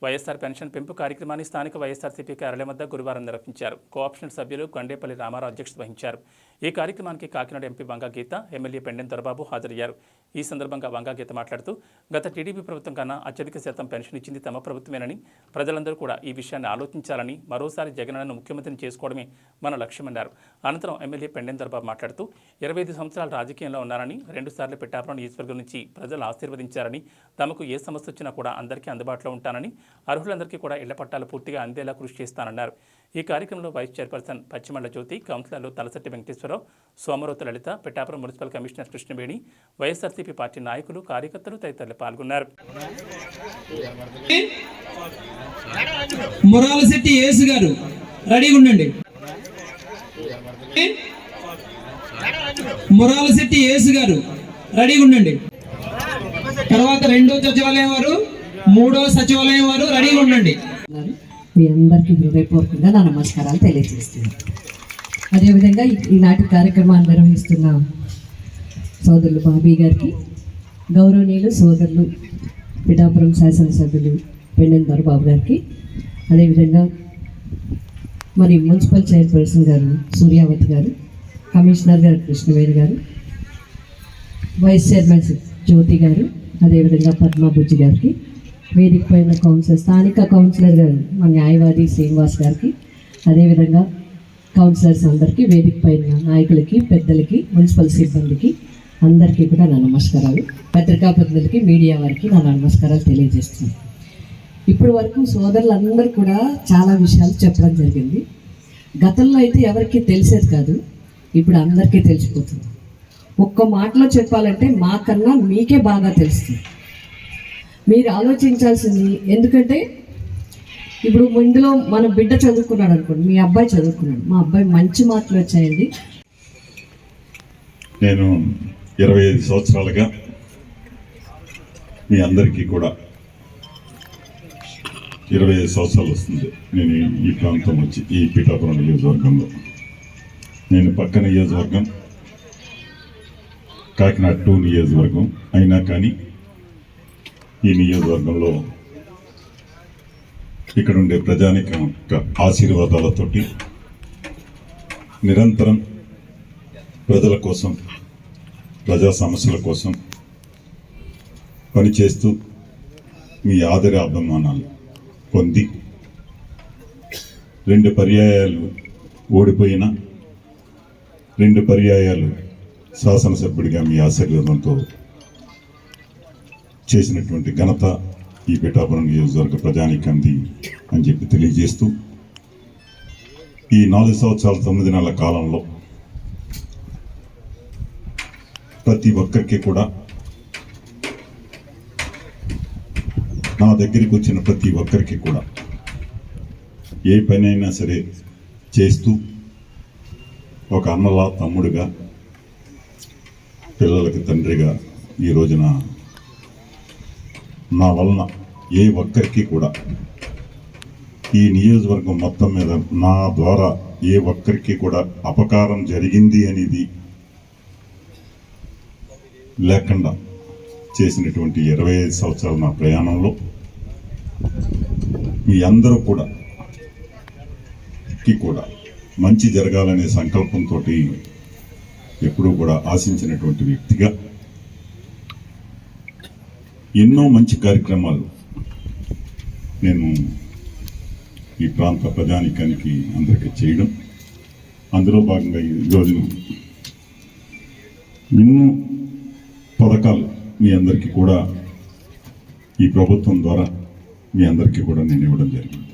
YSR pension పెంపు కార్యక్రమాన్ని స్థానిక వైఎస్ఆర్సీపీ కార్యాలయం వద్ద గురువారం నిర్వహించారు. కోఆప్షనల్ సభ్యులు గండేపల్లి రామారావు అధ్యక్షత వహించారు. ఈ కార్యక్రమానికి కాకినాడ ఎంపీ వంగా గీత, ఎమ్మెల్యే పెండెం దొరబాబు హాజరయ్యారు. ఈ సందర్భంగా వంగా గీత మాట్లాడుతూ, గత టీడీపీ ప్రభుత్వం కన్నా అత్యధిక శాతం పెన్షన్ ఇచ్చింది తమ ప్రభుత్వమేనని, ప్రజలందరూ కూడా ఈ విషయాన్ని ఆలోచించాలని, మరోసారి జగనన్నను ముఖ్యమంత్రిని చేసుకోవడమే మన లక్ష్యమన్నారు. అనంతరం ఎమ్మెల్యే పెండెం దొరబాబు మాట్లాడుతూ, 25 సంవత్సరాలు రాజకీయంలో ఉన్నారని, 2 సార్లు పిఠాపురం నియోజకవర్గం నుంచి ప్రజలు ఆశీర్వదించారని, తమకు ఏ సమస్య వచ్చినా కూడా అందరికీ అందుబాటులో ఉంటానని, అర్హులందరికీ కూడా ఇళ్ల పట్టాలు పూర్తిగా అందేలా కృషి చేస్తానన్నారు. ఈ కార్యక్రమంలో వైస్ చైర్పర్సన్ పచ్చిమళ్ల జ్యోతి, కౌన్సిలర్లు Talasatti Venkateswararao, Somarothu Lalitha, Pithapuram municipal commissioner Krishnaveni, YSRCP party నాయకులు, కార్యకర్తలు తదితరులు పాల్గొన్నారు. మురాలశెట్టి యేసు గారు రెడీగా ఉండండి. మురాలశెట్టి యేసు గారు రెడీగా ఉండండి. తర్వాత 2వ సచివాలయం వారు, 3వ సచివాలయం వారు రెడీగా ఉండండి. మీ అందరికీ హృదయపూర్వకంగా నా నమస్కారాలు తెలియజేస్తున్నాను. అదేవిధంగా ఈనాటి కార్యక్రమాన్ని నిర్వహిస్తున్న సోదరులు బాబీ గారికి, గౌరవనీయులు సోదరులు పిఠాపురం శాసనసభ్యులు పెండెం దొరబాబు గారికి, అదేవిధంగా మరి మున్సిపల్ చైర్పర్సన్ గారు సూర్యావతి గారు, కమిషనర్ గారు కృష్ణవేణి గారు, వైస్ చైర్మన్ జ్యోతి గారు, అదేవిధంగా పద్మాబుజ్జి గారికి, వేదిక పైన స్థానిక కౌన్సిలర్ గారు మా న్యాయవాది శ్రీనివాస్ గారికి, అదేవిధంగా కౌన్సిలర్స్ అందరికీ, వేదిక పైన నాయకులకి, పెద్దలకి, మున్సిపల్ సిబ్బందికి అందరికీ కూడా నా నమస్కారాలు. పత్రికా ప్రతినిధులకి, మీడియా వారికి నా నమస్కారాలు తెలియజేస్తున్నాను. ఇప్పటి వరకు సోదరులందరూ కూడా చాలా విషయాలు చెప్పడం జరిగింది. గతంలో అయితే ఎవరికి తెలిసేది కాదు, ఇప్పుడు అందరికీ తెలిసిపోతుంది. ఒక్క మాటలో చెప్పాలంటే మాకన్నా మీకే బాగా తెలుస్తుంది. మీరు ఆలోచించాల్సింది, ఎందుకంటే ఇప్పుడు ఇందులో మన బిడ్డ చదువుకున్నాడు అనుకోండి, మీ అబ్బాయి చదువుకున్నాడు, మా అబ్బాయి మంచి మార్కులు వచ్చాయండి. నేను 25 సంవత్సరాలుగా మీ అందరికీ కూడా 25 సంవత్సరాలు వస్తుంది నేను ఈ ప్రాంతం వచ్చి, ఈ పిఠాపురం నియోజకవర్గంలో. నేను పక్క నియోజకవర్గం కాకినాడ 2 నియోజకవర్గం అయినా కానీ ఈ నియోజకవర్గంలో ఇక్కడ ఉండే ప్రజానికం ఆశీర్వాదాలతోటి నిరంతరం ప్రజల కోసం, ప్రజా సమస్యల కోసం పనిచేస్తూ మీ ఆదర అభిమానాలు పొంది 2 పర్యాయాలు ఓడిపోయిన, 2 పర్యాయాలు శాసనసభ్యుడిగా మీ ఆశీర్వాదంతో చేసినటువంటి ఘనత ఈ పిఠాపురం నియోజకవర్గ ప్రజానికంది అని చెప్పి తెలియజేస్తూ, ఈ 4 సంవత్సరాల 9 నెలల కాలంలో ప్రతి ఒక్కరికి కూడా, నా దగ్గరికి వచ్చిన ప్రతి ఒక్కరికి కూడా ఏ పనైనా సరే చేస్తూ, ఒక అన్నలా, తమ్ముడుగా, పిల్లలకి తండ్రిగా ఈ రోజున నా వలన ఏ ఒక్కరికి కూడా ఈ నియోజకవర్గం మొత్తం మీద నా ద్వారా ఏ ఒక్కరికి కూడా అపకారం జరిగింది అనేది లేకుండా చేసినటువంటి 25 సంవత్సరాల నా ప్రయాణంలో మీ అందరూ కూడా మంచి జరగాలనే సంకల్పంతో ఎప్పుడూ కూడా ఆశించినటువంటి వ్యక్తిగా ఎన్నో మంచి కార్యక్రమాలు నేను ఈ ప్రాంత ప్రజానికానికి అందరికీ చేయడం, అందులో భాగంగా ఈరోజు ఎన్నో పథకాలు మీ అందరికీ కూడా ఈ ప్రభుత్వం ద్వారా మీ అందరికీ కూడా నేను ఇవ్వడం జరిగింది.